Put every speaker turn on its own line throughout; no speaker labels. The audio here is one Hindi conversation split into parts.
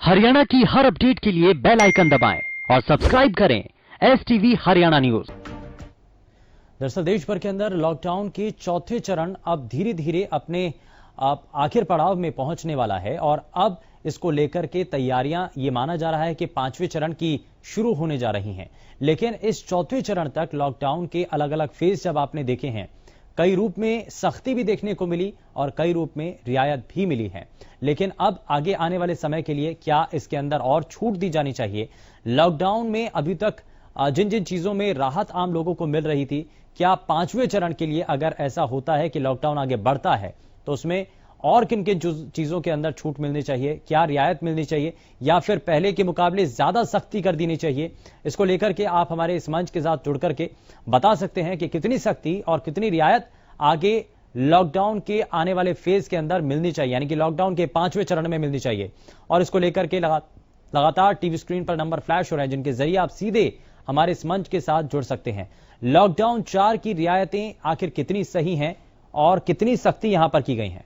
हरियाणा की हर अपडेट के लिए बेल आइकन दबाएं और सब्सक्राइब करें STV हरियाणा न्यूज।
दरअसल देश भर के अंदर लॉकडाउन के चौथे चरण अब धीरे धीरे अपने आखिर पड़ाव में पहुंचने वाला है और अब इसको लेकर के तैयारियां ये माना जा रहा है कि पांचवें चरण की शुरू होने जा रही हैं। लेकिन इस चौथे चरण तक लॉकडाउन के अलग अलग फेज जब आपने देखे हैं, कई रूप में सख्ती भी देखने को मिली और कई रूप में रियायत भी मिली है। लेकिन अब आगे आने वाले समय के लिए क्या इसके अंदर और छूट दी जानी चाहिए? लॉकडाउन में अभी तक जिन जिन चीजों में राहत आम लोगों को मिल रही थी, क्या पांचवें चरण के लिए अगर ऐसा होता है कि लॉकडाउन आगे बढ़ता है तो उसमें और किन किन चीजों के अंदर छूट मिलनी चाहिए, क्या रियायत मिलनी चाहिए या फिर पहले के मुकाबले ज्यादा सख्ती कर देनी चाहिए? इसको लेकर के आप हमारे इस मंच के साथ जुड़ करके बता सकते हैं कि कितनी सख्ती और कितनी रियायत आगे लॉकडाउन के आने वाले फेज के अंदर मिलनी चाहिए, यानी कि लॉकडाउन के पांचवें चरण में मिलनी चाहिए। और इसको लेकर के लगातार टीवी स्क्रीन पर नंबर फ्लैश हो रहे हैं जिनके जरिए आप सीधे हमारे इस मंच के साथ जुड़ सकते हैं। लॉकडाउन 4 की रियायतें आखिर कितनी सही हैं और कितनी सख्ती यहां पर की गई हैं?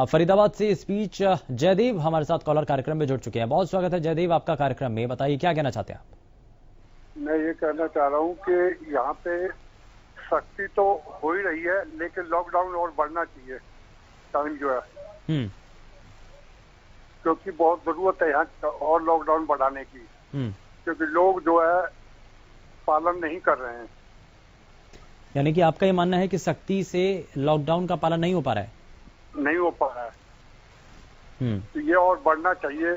फरीदाबाद से इस बीच जयदेव हमारे साथ कॉलर कार्यक्रम में जुड़ चुके हैं। बहुत स्वागत है जयदेव आपका कार्यक्रम में। बताइए क्या कहना चाहते हैं आप?
मैं ये कहना चाह रहा हूँ कि यहाँ पे सख्ती तो हो ही रही है, लेकिन लॉकडाउन और बढ़ना चाहिए टाइम जो है, क्योंकि बहुत जरूरत है यहाँ और लॉकडाउन बढ़ाने की, क्योंकि लोग जो है पालन नहीं कर रहे हैं।
यानी कि आपका ये मानना है कि सख्ती से लॉकडाउन का पालन नहीं हो पा रहा है?
नहीं हो पा रहा है। तो ये और बढ़ना चाहिए।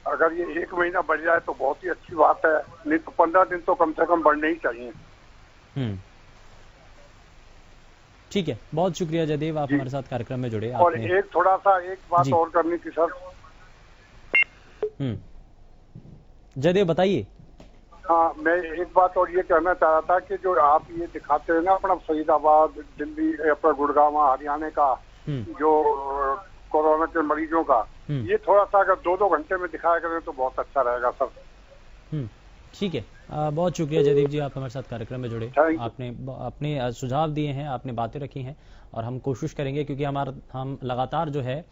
अगर ये 1 महीना बढ़ जाए तो बहुत ही अच्छी बात है, नहीं तो 15 दिन तो कम से कम बढ़ने ही चाहिए।
ठीक है, बहुत शुक्रिया जयदेव, आप हमारे साथ कार्यक्रम में जुड़े।
और एक थोड़ा सा एक बात और करनी थी सर।
जयदेव बताइए।
हाँ, मैं एक बात और ये कहना चाह रहा था कि जो आप ये दिखाते हैं ना अपना फरीदाबाद, दिल्ली, अपना गुड़गांव, हरियाणा का जो कोरोना के मरीजों का, ये थोड़ा सा अगर 2-2 घंटे में दिखाया करें तो बहुत अच्छा रहेगा सर।
ठीक है, बहुत शुक्रिया जयदेव जी, आप हमारे साथ कार्यक्रम में जुड़े। आपने अपने सुझाव दिए हैं, आपने बातें रखी हैं और हम कोशिश करेंगे, क्योंकि हम लगातार जो है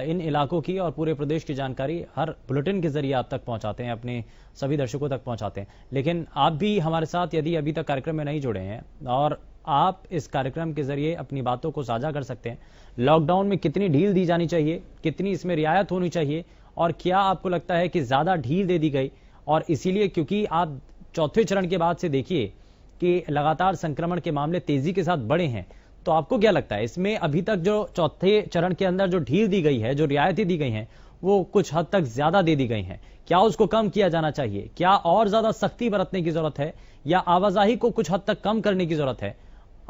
इन इलाकों की और पूरे प्रदेश की जानकारी हर बुलेटिन के जरिए आप तक पहुंचाते हैं, अपने सभी दर्शकों तक पहुंचाते हैं। लेकिन आप भी हमारे साथ यदि अभी तक कार्यक्रम में नहीं जुड़े हैं और आप इस कार्यक्रम के जरिए अपनी बातों को साझा कर सकते हैं। लॉकडाउन में कितनी ढील दी जानी चाहिए, कितनी इसमें रियायत होनी चाहिए और क्या आपको लगता है कि ज्यादा ढील दे दी गई? और इसीलिए क्योंकि आप चौथे चरण के बाद से देखिए कि लगातार संक्रमण के मामले तेजी के साथ बढ़े हैं, तो आपको क्या लगता है इसमें अभी तक जो चौथे चरण के अंदर जो ढील दी गई है, जो रियायतें दी गई हैं, वो कुछ हद तक ज्यादा दे दी गई हैं? क्या उसको कम किया जाना चाहिए? क्या और ज्यादा सख्ती बरतने की जरूरत है या आवाजाही को कुछ हद तक कम करने की जरूरत है?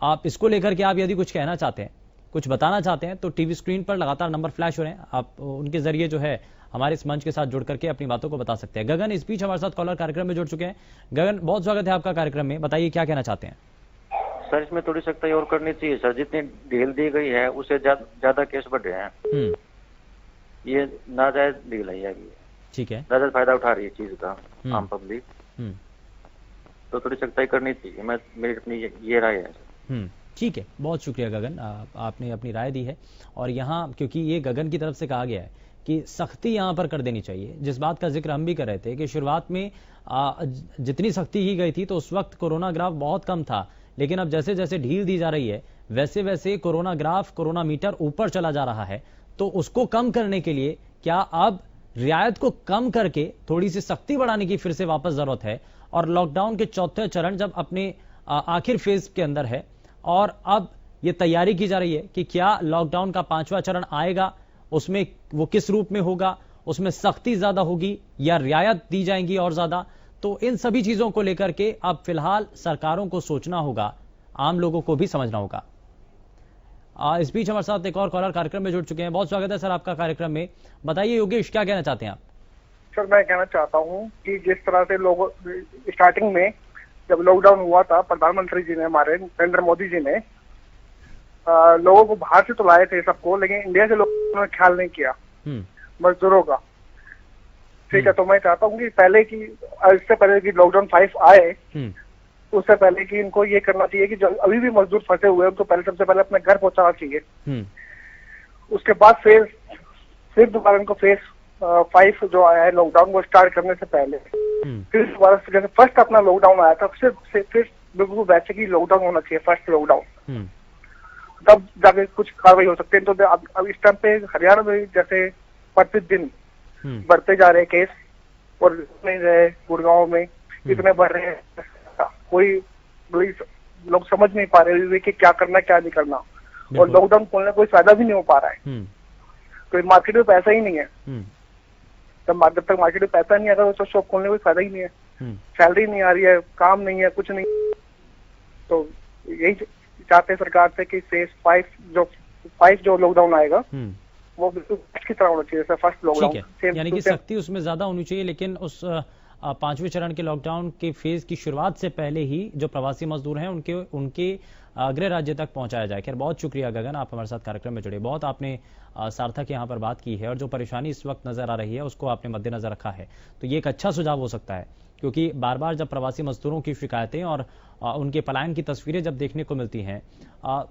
आप इसको लेकर के आप यदि कुछ कहना चाहते हैं, कुछ बताना चाहते हैं, तो टीवी स्क्रीन पर लगातार नंबर फ्लैश हो रहे हैं, आप उनके जरिए जो है हमारे इस मंच के साथ जुड़ करके अपनी बातों को बता सकते हैं। गगन इस बीच हमारे साथ कॉलर कार्यक्रम में जुड़ चुके हैं। गगन, बहुत स्वागत है आपका कार्यक्रम में। बताइए क्या कहना चाहते हैं?
सर, इसमें थोड़ी सख्ती और करनी चाहिए सर। जितनी ढील दी गई है उससे ज्यादा केस बढ़ रहे हैं। ये नाजायज ढील है।
ठीक है,
नाजायज फायदा उठा रही है चीज का आम पब्लिक, तो थोड़ी सख्ती करनी चाहिए। मेरी अपनी ये राय है।
ठीक है, बहुत शुक्रिया गगन, आपने अपनी राय दी है। और यहाँ क्योंकि ये गगन की तरफ से कहा गया है कि सख्ती यहां पर कर देनी चाहिए, जिस बात का जिक्र हम भी कर रहे थे कि शुरुआत में जितनी सख्ती की गई थी तो उस वक्त कोरोना ग्राफ बहुत कम था, लेकिन अब जैसे जैसे ढील दी जा रही है वैसे वैसे कोरोना ग्राफ, कोरोना मीटर ऊपर चला जा रहा है। तो उसको कम करने के लिए क्या अब रियायत को कम करके थोड़ी सी सख्ती बढ़ाने की फिर से वापस जरूरत है? और लॉकडाउन के चौथे चरण जब अपने आखिर फेज के अंदर है और अब ये तैयारी की जा रही है कि क्या लॉकडाउन का 5वां चरण आएगा, उसमें वो किस रूप में होगा, उसमें सख्ती ज्यादा होगी या रियायत दी जाएंगी और ज्यादा? तो इन सभी चीजों को लेकर के अब फिलहाल सरकारों को सोचना होगा, आम लोगों को भी समझना होगा। इस बीच हमारे साथ एक और कॉलर कार्यक्रम में जुड़ चुके हैं। बहुत स्वागत है सर आपका कार्यक्रम में। बताइए योगेश, क्या कहना चाहते हैं आप?
सर, मैं कहना चाहता हूं कि जिस तरह से लोग स्टार्टिंग में जब लॉकडाउन हुआ था, प्रधानमंत्री जी ने, हमारे नरेंद्र मोदी जी ने लोगों को बाहर से तो लाए थे सबको, लेकिन इंडिया से लोगों ने ख्याल नहीं किया मजदूरों का। ठीक है, तो मैं चाहता हूँ कि पहले की, इससे पहले कि लॉकडाउन 5 आए, उससे पहले कि इनको ये करना चाहिए कि जो अभी भी मजदूर फंसे हुए हैं उनको पहले सबसे पहले अपने घर पहुंचाना चाहिए। उसके बाद फेज फिर दोबारा इनको फेज 5 जो आया है लॉकडाउन को स्टार्ट करने से पहले, फिर दोबारा से जैसे फर्स्ट अपना लॉकडाउन आया था फिर बिल्कुल वैसे ही लॉकडाउन होना चाहिए, फर्स्ट लॉकडाउन, तब जाके कुछ कार्रवाई हो सकती है। तो अब इस टाइम पे हरियाणा में जैसे प्रतिदिन बढ़ते जा रहे केस और नहीं रहे, गुड़गांव में इतने बढ़ रहे हैं, कोई लोग समझ नहीं पा रहे कि क्या करना क्या नहीं करना, और लॉकडाउन खोलने का कोई फायदा भी नहीं हो पा रहा है। तो मार्केट में पैसा ही नहीं है, जब तक मार्केट में पैसा नहीं आएगा तो शॉप खोलने का कोई फायदा ही नहीं है, सैलरी नहीं आ रही है, काम नहीं है, कुछ नहीं। तो यही चाहते हैं सरकार से कि फेज 5 जो लॉकडाउन आएगा वो बिल्कुल की तरह होना चाहिए, फर्स्ट लॉकडाउन,
यानी कि सख्ती उसमें ज्यादा होनी चाहिए, लेकिन उस 5वें चरण के लॉकडाउन के फेज की शुरुआत से पहले ही जो प्रवासी मजदूर हैं उनके गृह राज्य तक पहुंचाया जाए। खैर, बहुत शुक्रिया गगन, आप हमारे साथ कार्यक्रम में जुड़े, बहुत आपने सार्थक यहाँ पर बात की है, और जो परेशानी इस वक्त नजर आ रही है उसको आपने मद्देनजर रखा है। तो ये एक अच्छा सुझाव हो सकता है, क्योंकि बार बार जब प्रवासी मजदूरों की शिकायतें और उनके पलायन की तस्वीरें जब देखने को मिलती हैं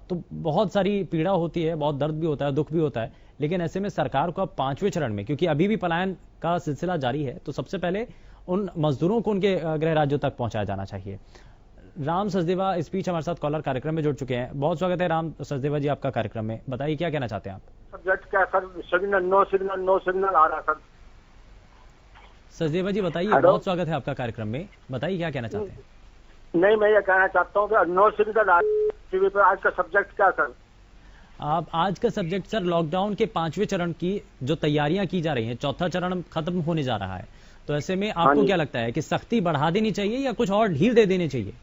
तो बहुत सारी पीड़ा होती है, बहुत दर्द भी होता है, दुख भी होता है। लेकिन ऐसे में सरकार को अब 5वें चरण में, क्योंकि अभी भी पलायन का सिलसिला जारी है, तो सबसे पहले उन मजदूरों को उनके गृह राज्यों तक पहुंचाया जाना चाहिए। राम सचदेवा इस बीच हमारे साथ कॉलर कार्यक्रम में जुड़ चुके हैं। बहुत स्वागत है राम सचदेवा जी आपका कार्यक्रम में, बताइए क्या कहना चाहते हैं आप?
सब्जेक्ट क्या सर, सिग्नल नो सिग्नल आ रहा सर।
सचदेवा जी बताइए, बहुत स्वागत है आपका कार्यक्रम में, बताइए क्या कहना चाहते हैं?
नहीं, मैं ये कहना चाहता हूँ कि नो सिग्नल टीवी पर आज का सब्जेक्ट क्या सर?
आप आज का सब्जेक्ट सर लॉकडाउन के 5वें चरण की जो तैयारियां की जा रही हैं, चौथा चरण खत्म होने जा रहा है, तो ऐसे में आपको क्या लगता है कि सख्ती बढ़ा देनी चाहिए या कुछ और ढील दे देनी चाहिए?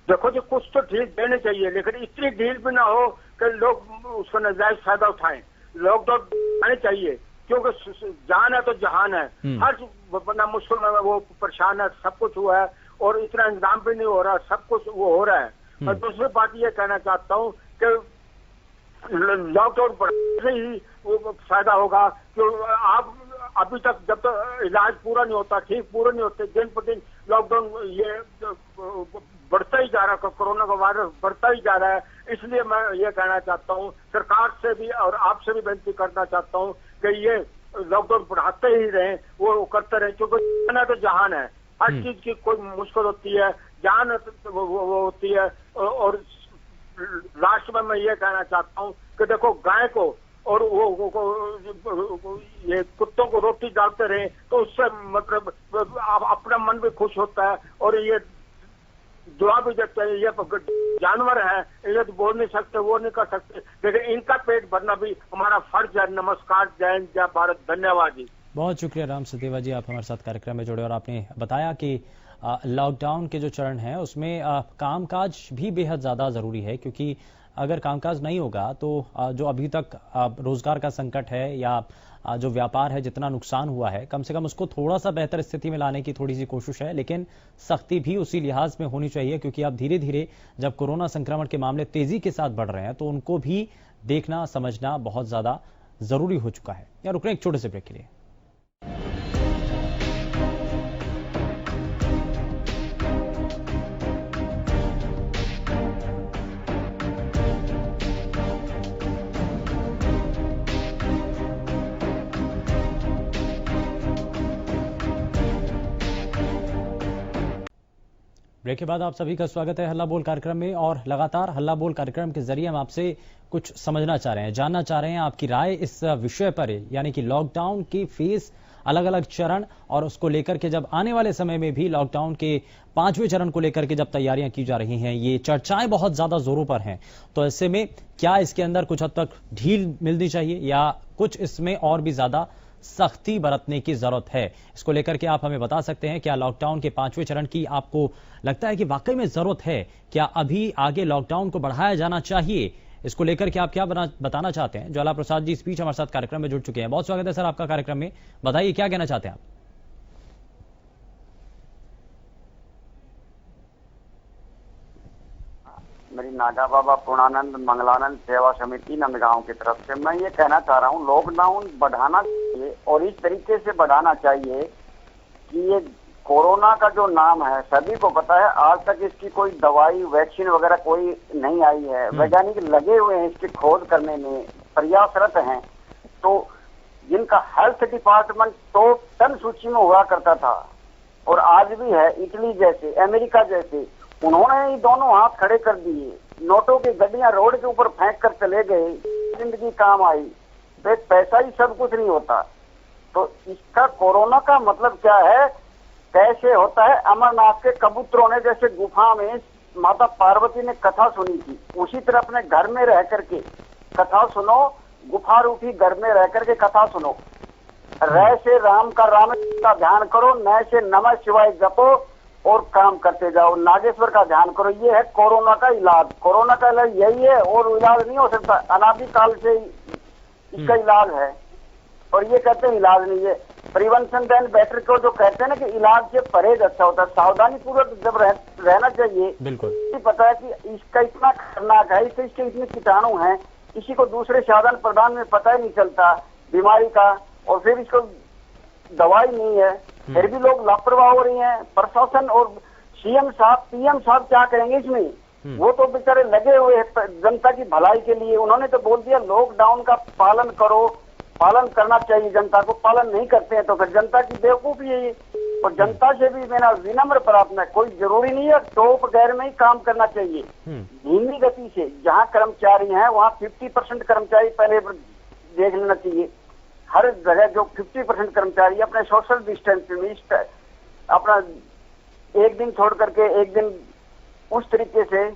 देखो जी, कुछ तो ढील देनी चाहिए, लेकिन इतनी ढील भी ना हो कि लोग उसका नाजायज फायदा उठाएं। लॉकडाउन आने चाहिए, क्योंकि जान है तो जहान है, हर बंदा मुश्किल में वो परेशान है, सब कुछ हुआ है और इतना इंतजाम भी नहीं हो रहा, सब कुछ वो हो रहा है। और दूसरी बात ये कहना चाहता हूँ कि लॉकडाउन बढ़ने से ही वो फायदा होगा, क्योंकि आप अभी तक जब तक इलाज पूरा नहीं होता, ठीक पूरे नहीं होते, दिन पर दिन लॉकडाउन ये बढ़ता ही जा रहा है, कोरोना का वायरस बढ़ता ही जा रहा है। इसलिए मैं ये कहना चाहता हूँ, सरकार से भी और आपसे भी विनती करना चाहता हूँ कि ये लॉकडाउन बढ़ाते ही रहे, वो करते रहे, क्योंकि जान है तो जहान है, हर चीज की कोई मुश्किल होती है, जान वो होती है। और लास्ट में मैं ये कहना चाहता हूँ कि देखो, गाय को और वो ये कुत्तों को रोटी डालते रहे तो उससे मतलब अपना मन भी खुश होता है, और ये दुआ भी देते हैं। ये जानवर है, ये तो बोल नहीं सकते, वो नहीं कर सकते, लेकिन इनका पेट भरना भी हमारा फर्ज है। नमस्कार, जय हिंद, जय भारत, धन्यवाद जी।
बहुत शुक्रिया राम सचदेवा जी, आप हमारे साथ कार्यक्रम में जुड़े और आपने बताया कि लॉकडाउन के जो चरण है उसमें कामकाज भी बेहद ज्यादा जरूरी है, क्योंकि अगर कामकाज नहीं होगा तो जो अभी तक रोजगार का संकट है या जो व्यापार है, जितना नुकसान हुआ है, कम से कम उसको थोड़ा सा बेहतर स्थिति में लाने की थोड़ी सी कोशिश है। लेकिन सख्ती भी उसी लिहाज में होनी चाहिए, क्योंकि अब धीरे धीरे जब कोरोना संक्रमण के मामले तेजी के साथ बढ़ रहे हैं तो उनको भी देखना समझना बहुत ज्यादा जरूरी हो चुका है। या रुक रहे एक छोटे से ब्रेक के लिए। ब्रेक के बाद आप सभी का स्वागत है हल्ला बोल कार्यक्रम में, और लगातार हल्ला बोल कार्यक्रम के जरिए हम आपसे कुछ समझना चाह रहे हैं, जानना चाह रहे हैं आपकी राय इस विषय पर, यानी कि लॉकडाउन के फेज, अलग अलग चरण, और उसको लेकर के जब आने वाले समय में भी लॉकडाउन के 5वें चरण को लेकर के जब तैयारियां की जा रही हैं, ये चर्चाएं बहुत ज्यादा जोरों पर हैं। तो ऐसे में क्या इसके अंदर कुछ हद तक ढील मिलनी चाहिए या कुछ इसमें और भी ज्यादा सख्ती बरतने की जरूरत है? इसको लेकर के आप हमें बता सकते हैं। क्या लॉकडाउन के 5वें चरण की आपको लगता है कि वाकई में जरूरत है? क्या अभी आगे लॉकडाउन को बढ़ाया जाना चाहिए? इसको लेकर के आप क्या बताना चाहते हैं? ज्वाला प्रसाद जी इस बीच हमारे साथ कार्यक्रम में जुड़ चुके हैं। बहुत स्वागत है सर आपका कार्यक्रम में, बताइए क्या कहना चाहते हैं आप?
मेरी नागा बाबा पूर्णानंद मंगलानंद सेवा समिति नंदगांव की तरफ से मैं ये कहना चाह रहा हूँ, लॉकडाउन बढ़ाना चाहिए और इस तरीके से बढ़ाना चाहिए कि ये कोरोना का जो नाम है सभी को पता है, आज तक इसकी कोई दवाई वैक्सीन वगैरह कोई नहीं आई है। वैज्ञानिक लगे हुए हैं इसकी खोज करने में, प्रयासरत हैं। तो जिनका हेल्थ डिपार्टमेंट टॉप 10 सूची में हुआ करता था और आज भी है, इटली जैसे, अमेरिका जैसे, उन्होंने ही दोनों हाथ खड़े कर दिए, नोटों की गड्डियां रोड के ऊपर फेंक कर चले गए, जिंदगी काम आई। तो पैसा ही सब कुछ नहीं होता। तो इसका कोरोना का मतलब क्या है, कैसे होता है? अमरनाथ के कबूतरों ने जैसे गुफा में माता पार्वती ने कथा सुनी थी, उसी तरह अपने घर में रह करके कथा सुनो, गुफा रूपी घर में रह करके कथा सुनो। रह से राम का ध्यान करो, न से नमः शिवाय जपो और काम करते जाओ, नागेश्वर का ध्यान करो। ये है कोरोना का इलाज। कोरोना का इलाज यही है और इलाज नहीं हो सकता। अनादिकाल से इसका इलाज है और ये कहते हैं इलाज नहीं है। प्रिवेंशन देन बेटर को जो कहते हैं ना कि इलाज से परहेज अच्छा होता है, सावधानी पूर्वक जब रहना चाहिए। बिल्कुल पता है कि इसका इतना खतरनाक है, इसके इतने कीटाणु हैं, किसी को दूसरे साधन प्रदान में पता ही नहीं चलता बीमारी का, और फिर इसको दवाई नहीं है, फिर भी लोग लापरवाह हो रही हैं। प्रशासन और सीएम साहब, पीएम साहब क्या करेंगे इसमें? वो तो बेचारे लगे हुए हैं जनता की भलाई के लिए। उन्होंने तो बोल दिया लॉकडाउन का पालन करो, पालन करना चाहिए जनता को, पालन नहीं करते हैं तो फिर जनता की बेवकूफी है ये। और जनता से भी मेरा विनम्र प्रार्थना है, कोई जरूरी नहीं है टॉप गैर में ही काम करना चाहिए, धीमी गति से। जहाँ कर्मचारी हैं वहाँ 50% कर्मचारी पहले देख लेना चाहिए। हर जगह जो 50% कर्मचारी अपने सोशल डिस्टेंस में अपना एक दिन छोड़ करके एक दिन उस तरीके से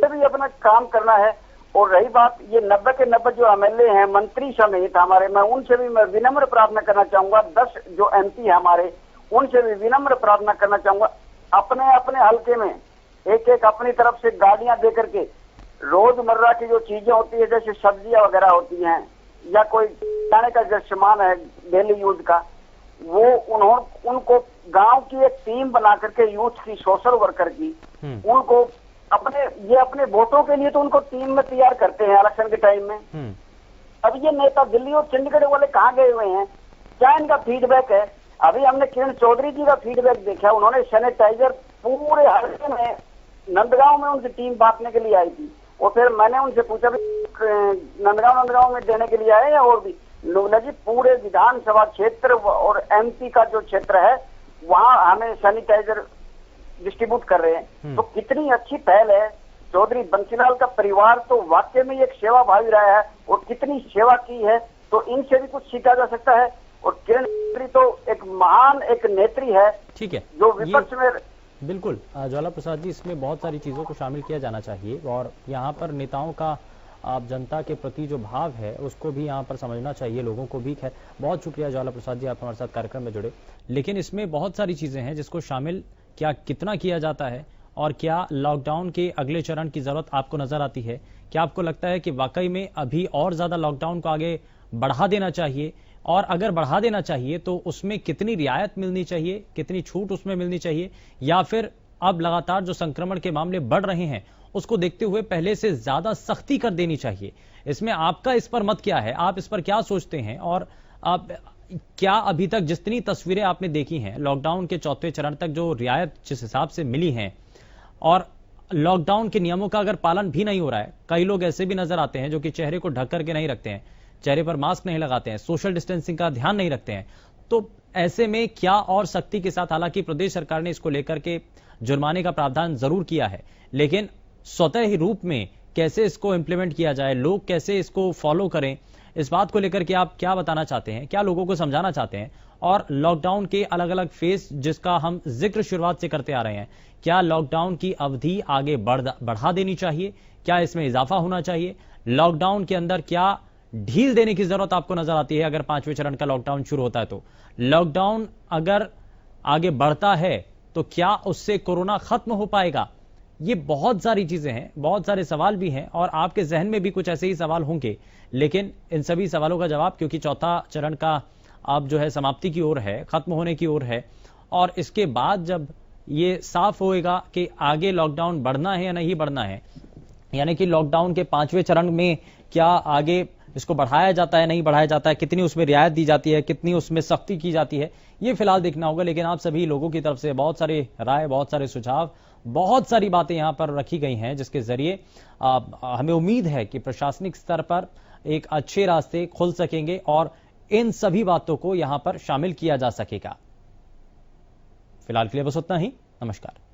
भी अपना काम करना है। और रही बात ये 90 के 90 जो एमएलए हैं, मंत्री समेत हमारे, मैं उनसे भी मैं विनम्र प्रार्थना करना चाहूंगा। 10 जो एमपी है हमारे, उनसे भी विनम्र प्रार्थना करना चाहूंगा, अपने अपने हल्के में एक एक अपनी तरफ से गाड़ियां दे करके रोजमर्रा की जो चीजें होती है जैसे सब्जियां वगैरह होती हैं या कोई खाने का जो सामान है डेली यूज का, वो उनको गांव की एक टीम बना करके यूथ की, सोशल वर्कर की, उनको अपने वोटों के लिए तो उनको टीम में तैयार करते हैं इलेक्शन के टाइम में। अब ये नेता दिल्ली और चंडीगढ़ वाले कहाँ गए हुए हैं? क्या इनका फीडबैक है? अभी हमने किरण चौधरी जी का फीडबैक देखा, उन्होंने सैनिटाइजर पूरे हल्के में नंदगांव में उनकी टीम बांटने के लिए आई थी। और फिर मैंने उनसे पूछा भी नंदगांव में देने के लिए आए या और भी? लोगला जी पूरे विधानसभा क्षेत्र और एमपी का जो क्षेत्र है वहाँ हमें सैनिटाइजर डिस्ट्रीब्यूट कर रहे हैं। तो कितनी अच्छी पहल है। चौधरी बंसीलाल का परिवार तो वाकई में एक सेवा भावी रहा है और कितनी सेवा की है, तो इनसे भी कुछ सीखा जा सकता है। और किरण चौधरी तो एक महान एक नेत्री है।
ठीक है,
जो विपक्ष में
बिल्कुल ज्वाला प्रसाद जी, इसमें बहुत सारी चीजों को शामिल किया जाना चाहिए और यहाँ पर नेताओं का आप जनता के प्रति जो भाव है उसको भी यहाँ पर समझना चाहिए, लोगों को भी। खैर बहुत शुक्रिया ज्वाला प्रसाद जी, आप हमारे साथ कार्यक्रम में जुड़े। लेकिन इसमें बहुत सारी चीजें हैं जिसको शामिल क्या कितना किया जाता है और क्या लॉकडाउन के अगले चरण की जरूरत आपको नजर आती है? क्या आपको लगता है कि वाकई में अभी और ज्यादा लॉकडाउन को आगे बढ़ा देना चाहिए? और अगर बढ़ा देना चाहिए तो उसमें कितनी रियायत मिलनी चाहिए, कितनी छूट उसमें मिलनी चाहिए? या फिर अब लगातार जो संक्रमण के मामले बढ़ रहे हैं उसको देखते हुए पहले से ज्यादा सख्ती कर देनी चाहिए? इसमें आपका इस पर मत क्या है? आप इस पर क्या सोचते हैं? और आप क्या अभी तक जितनी तस्वीरें आपने देखी हैं लॉकडाउन के चौथे चरण तक, जो रियायत जिस हिसाब से मिली है, और लॉकडाउन के नियमों का अगर पालन भी नहीं हो रहा है, कई लोग ऐसे भी नजर आते हैं जो कि चेहरे को ढक करके नहीं रखते हैं, चेहरे पर मास्क नहीं लगाते हैं, सोशल डिस्टेंसिंग का ध्यान नहीं रखते हैं, तो ऐसे में क्या और सख्ती के साथ, हालांकि प्रदेश सरकार ने इसको लेकर के जुर्माने का प्रावधान जरूर किया है, लेकिन स्वतः ही रूप में कैसे इसको इंप्लीमेंट किया जाए, लोग कैसे इसको फॉलो करें, इस बात को लेकर के आप क्या बताना चाहते हैं, क्या लोगों को समझाना चाहते हैं? और लॉकडाउन के अलग अलग फेज जिसका हम जिक्र शुरुआत से करते आ रहे हैं, क्या लॉकडाउन की अवधि आगे बढ़ा देनी चाहिए? क्या इसमें इजाफा होना चाहिए? लॉकडाउन के अंदर क्या ढील देने की जरूरत आपको नजर आती है अगर 5वें चरण का लॉकडाउन शुरू होता है तो? लॉकडाउन अगर आगे बढ़ता है तो क्या उससे कोरोना खत्म हो पाएगा? ये बहुत सारी चीजें हैं, बहुत सारे सवाल भी हैं और आपके जहन में भी कुछ ऐसे ही सवाल होंगे, लेकिन इन सभी सवालों का जवाब, क्योंकि चौथा चरण का अब जो है समाप्ति की ओर है, खत्म होने की ओर है, और इसके बाद जब ये साफ होएगा कि आगे लॉकडाउन बढ़ना है या नहीं बढ़ना है, यानी कि लॉकडाउन के 5वें चरण में क्या आगे इसको बढ़ाया जाता है, नहीं बढ़ाया जाता है, कितनी उसमें रियायत दी जाती है, कितनी उसमें सख्ती की जाती है, ये फिलहाल देखना होगा। लेकिन आप सभी लोगों की तरफ से बहुत सारे राय, बहुत सारे सुझाव, बहुत सारी बातें यहां पर रखी गई हैं जिसके जरिए हमें उम्मीद है कि प्रशासनिक स्तर पर एक अच्छे रास्ते खुल सकेंगे और इन सभी बातों को यहां पर शामिल किया जा सकेगा। फिलहाल के लिए बस उतना ही। नमस्कार।